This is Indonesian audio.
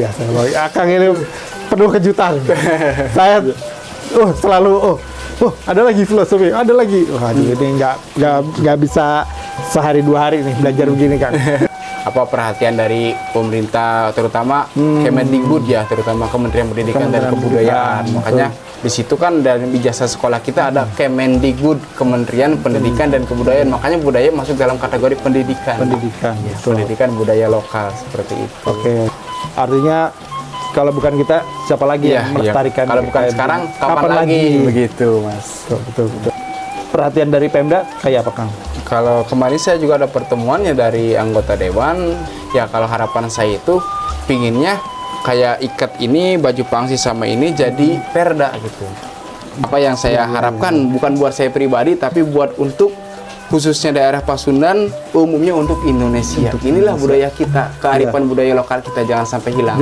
biasa. Akang ini penuh kejutan. Saya selalu ada lagi filosofi, ada lagi. Wah, ini nggak bisa sehari 2 hari nih belajar begini kan. Apa perhatian dari pemerintah, terutama Kemendikbud ya, terutama Kementerian Pendidikan dan Kebudayaan. Makanya di situ kan dari ijazah sekolah kita ada Kemendikbud, Kementerian Pendidikan dan Kebudayaan. Makanya budaya masuk dalam kategori pendidikan. Pendidikan, ya, pendidikan budaya lokal seperti itu. Oke. Artinya kalau bukan kita, siapa lagi yang melestarikan? Kalau bukan sekarang, kapan lagi? Begitu, Mas. Betul. Perhatian dari Pemda kayak apa, Kang? Kalau kemarin saya juga ada pertemuannya dari anggota dewan. Ya, kalau harapan saya itu pinginnya kayak ikat ini, baju pangsi sama ini jadi perda gitu. Apa yang saya harapkan bukan buat saya pribadi, tapi buat untuk khususnya daerah Pasundan, umumnya untuk Indonesia. Inilah budaya kita, kearifan budaya lokal kita jangan sampai hilang.